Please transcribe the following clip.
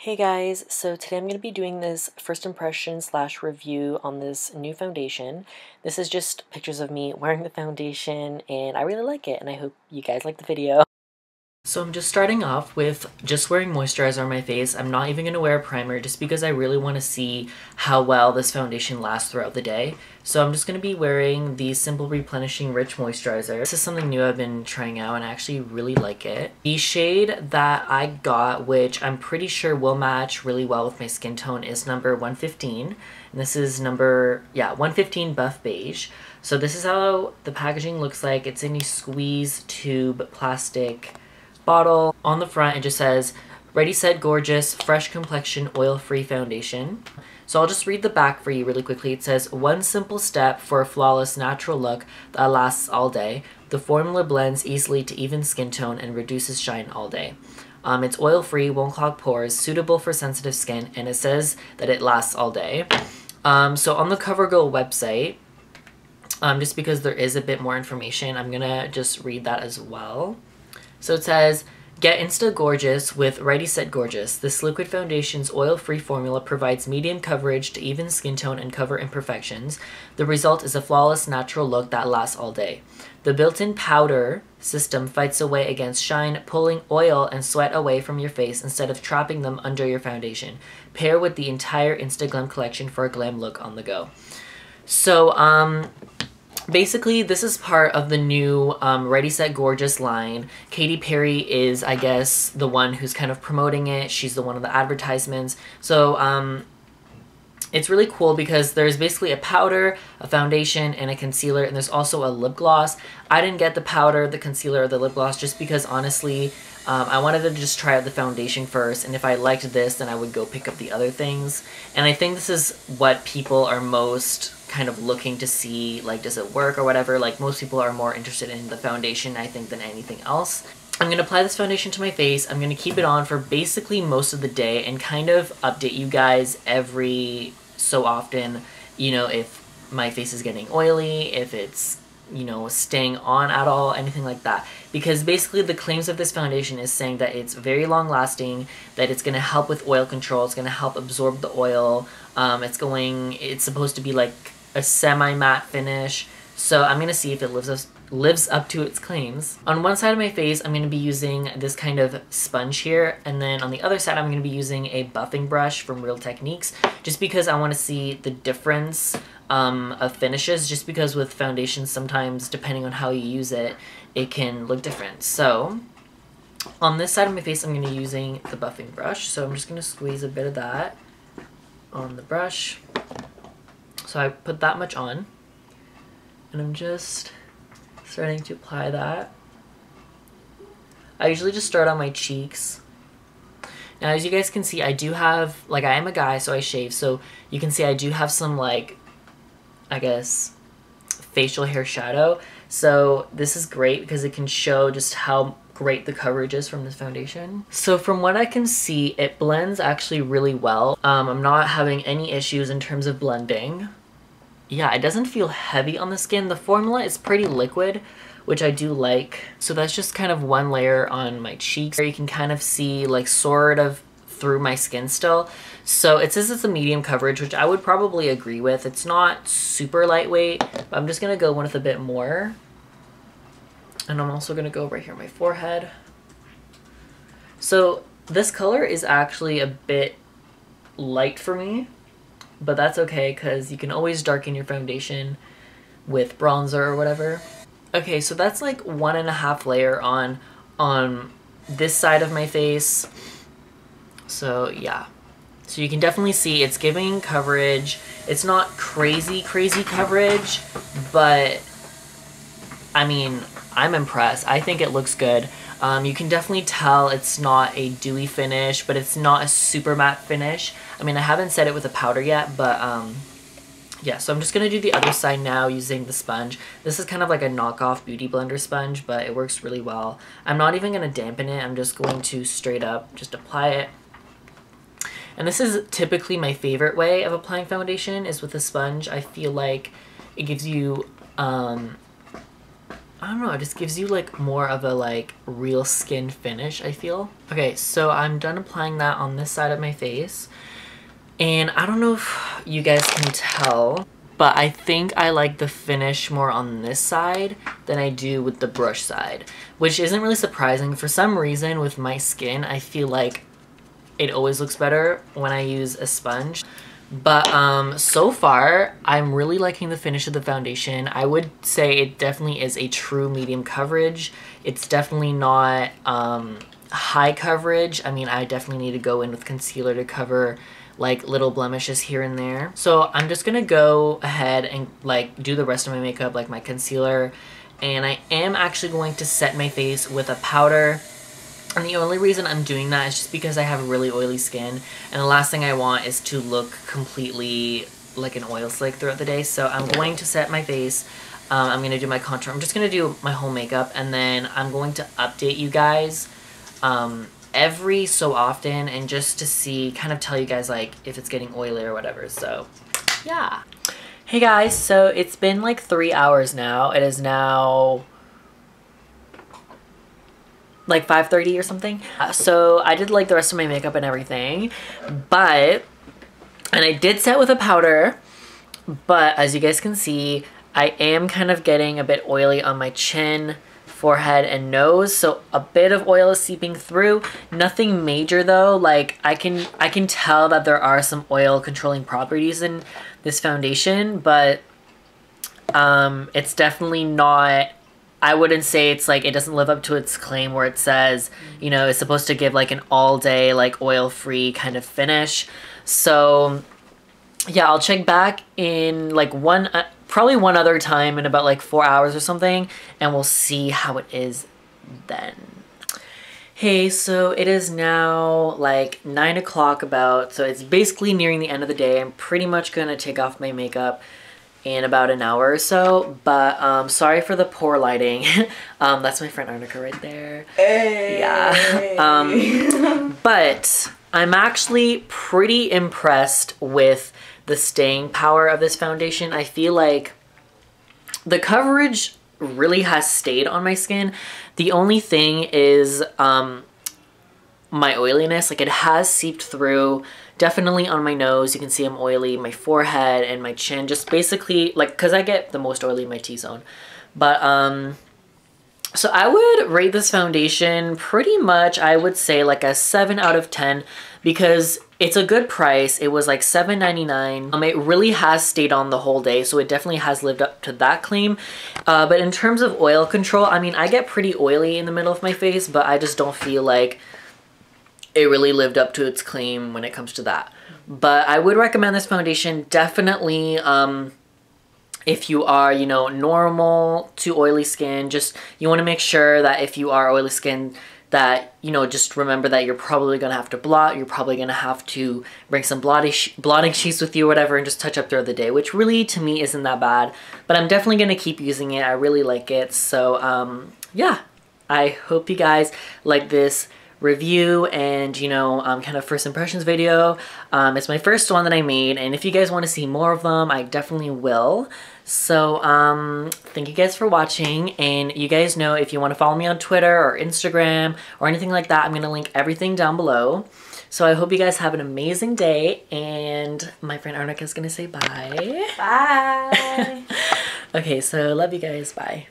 Hey guys, so today I'm going to be doing this first impression / review on this new foundation. This is just pictures of me wearing the foundation and I really like it and I hope you guys like the video. So I'm just starting off with just wearing moisturizer on my face. I'm not even going to wear a primer just because I really want to see how well this foundation lasts throughout the day. So I'm just going to be wearing the Simple Replenishing Rich Moisturizer. This is something new I've been trying out and I actually really like it. The shade that I got, which I'm pretty sure will match really well with my skin tone, is number 115. And this is number, 115 Buff Beige. So this is how the packaging looks like. It's in a squeeze tube plastic bottle. On the front it just says Ready Set Gorgeous Fresh Complexion Oil-Free Foundation. So I'll just read the back for you really quickly. It says, one simple step for a flawless natural look that lasts all day. The formula blends easily to even skin tone and reduces shine all day. It's oil-free, won't clog pores, suitable for sensitive skin, and it says that it lasts all day. So on the Covergirl website, just because there is a bit more information, I'm gonna just read that as well. So it says, get Insta Gorgeous with Ready Set Gorgeous. This liquid foundation's oil-free formula provides medium coverage to even skin tone and cover imperfections. The result is a flawless natural look that lasts all day. The built-in powder system fights away against shine, pulling oil and sweat away from your face instead of trapping them under your foundation. Pair with the entire Insta Glam collection for a glam look on the go. So, basically, this is part of the new Ready Set Gorgeous line. Katy Perry is, I guess, the one who's kind of promoting it. She's the one of the advertisements. So it's really cool because there's basically a powder, a foundation, and a concealer, and there's also a lip gloss. I didn't get the powder, the concealer, or the lip gloss just because, honestly, I wanted to just try out the foundation first, and if I liked this, then I would go pick up the other things. And I think this is what people are most kind of looking to see, like, does it work or whatever. Like, most people are more interested in the foundation, I think, than anything else. I'm going to apply this foundation to my face. I'm going to keep it on for basically most of the day and kind of update you guys every so often, you know, if my face is getting oily, if it's, you know, staying on at all, anything like that. Because basically the claims of this foundation is saying that it's very long lasting, that it's going to help with oil control, it's going to help absorb the oil, it's supposed to be like a semi-matte finish. So I'm going to see if it lives up to its claims. On one side of my face, I'm going to be using this kind of sponge here, and then on the other side, I'm going to be using a buffing brush from Real Techniques, just because I want to see the difference of finishes, just because with foundations, sometimes, depending on how you use it, it can look different. So on this side of my face, I'm going to be using the buffing brush, so I'm just going to squeeze a bit of that on the brush. So I put that much on, and I'm just starting to apply that. I usually just start on my cheeks. Now, as you guys can see, I do have, like, I am a guy, so I shave, so you can see I do have some, like, I guess, facial hair shadow. So this is great because it can show just how great the coverage is from this foundation. So from what I can see, it blends actually really well. I'm not having any issues in terms of blending. Yeah, it doesn't feel heavy on the skin. The formula is pretty liquid, which I do like. So that's just kind of one layer on my cheeks. You can kind of see, like, sort of through my skin still. So it says it's a medium coverage, which I would probably agree with. It's not super lightweight, but I'm just gonna go with a bit more. And I'm also gonna go right here on my forehead. So this color is actually a bit light for me, but that's okay because you can always darken your foundation with bronzer or whatever. Okay, so that's like 1.5 layer on this side of my face. So yeah, so you can definitely see it's giving coverage. It's not crazy coverage, but I mean, I'm impressed. I think it looks good. You can definitely tell it's not a dewy finish, but it's not a super matte finish. I mean, I haven't set it with a powder yet, but yeah, so I'm just gonna do the other side now using the sponge. This is kind of like a knockoff Beauty Blender sponge, but it works really well. I'm not even gonna dampen it. I'm just going to straight up just apply it. And this is typically my favorite way of applying foundation, is with a sponge. I feel like it gives you, I I don't know, it just gives you like more of a like real skin finish, I feel. Okay, so I'm done applying that on this side of my face. And I don't know if you guys can tell, but I think I like the finish more on this side than I do with the brush side, which isn't really surprising. For some reason with my skin, I feel like it always looks better when I use a sponge. But so far, I'm really liking the finish of the foundation. I would say it definitely is a true medium coverage. It's definitely not high coverage. I mean, I definitely need to go in with concealer to cover like little blemishes here and there. So I'm just gonna go ahead and like do the rest of my makeup, like my concealer. And I am actually going to set my face with a powder. And the only reason I'm doing that is just because I have really oily skin. And the last thing I want is to look completely like an oil slick throughout the day. So I'm going to set my face. I'm going to do my contour. I'm just going to do my whole makeup. And then I'm going to update you guys every so often. And just to see, kind of tell you guys like if it's getting oily or whatever. So yeah. Hey guys, so it's been like 3 hours now. It is now like 5:30 or something. So I did like the rest of my makeup and everything, and I did set with a powder, but as you guys can see, I am kind of getting a bit oily on my chin, forehead, and nose. So a bit of oil is seeping through. Nothing major though. Like I can tell that there are some oil controlling properties in this foundation, but it's definitely not, I wouldn't say it's like, it doesn't live up to its claim where it says, you know, it's supposed to give like an all day, like oil-free kind of finish. So yeah, I'll check back in like probably one other time in about like 4 hours or something, and we'll see how it is then. Hey, so it is now like 9 o'clock about, so it's basically nearing the end of the day. I'm pretty much gonna take off my makeup in about an hour or so, but sorry for the poor lighting. That's my friend Arnica right there. Hey. Yeah. But I'm actually pretty impressed with the staying power of this foundation. I feel like the coverage really has stayed on my skin. The only thing is my oiliness. Like it has seeped through. Definitely on my nose, you can see I'm oily, my forehead and my chin, just basically like, cause I get the most oily in my T-zone. But so I would rate this foundation pretty much, I would say like a 7 out of 10 because it's a good price. It was like $7.99. It really has stayed on the whole day, so it definitely has lived up to that claim. But in terms of oil control, I mean, I get pretty oily in the middle of my face, but I just don't feel like it really lived up to its claim when it comes to that. But I would recommend this foundation definitely if you are, you know, normal to oily skin. Just, you want to make sure that if you are oily skin that, you know, just remember that you're probably going to have to blot. You're probably going to have to bring some blotting sheets with you or whatever and just touch up throughout the day, which really to me isn't that bad. But I'm definitely going to keep using it. I really like it. So yeah, I hope you guys like this review and, you know, kind of first impressions video. It's my first one that I made, and if you guys want to see more of them, I definitely will. So thank you guys for watching, and you guys know if you want to follow me on Twitter or Instagram or anything like that, I'm going to link everything down below. So I hope you guys have an amazing day, and my friend Arnica is going to say bye. Bye. Okay, so love you guys. Bye.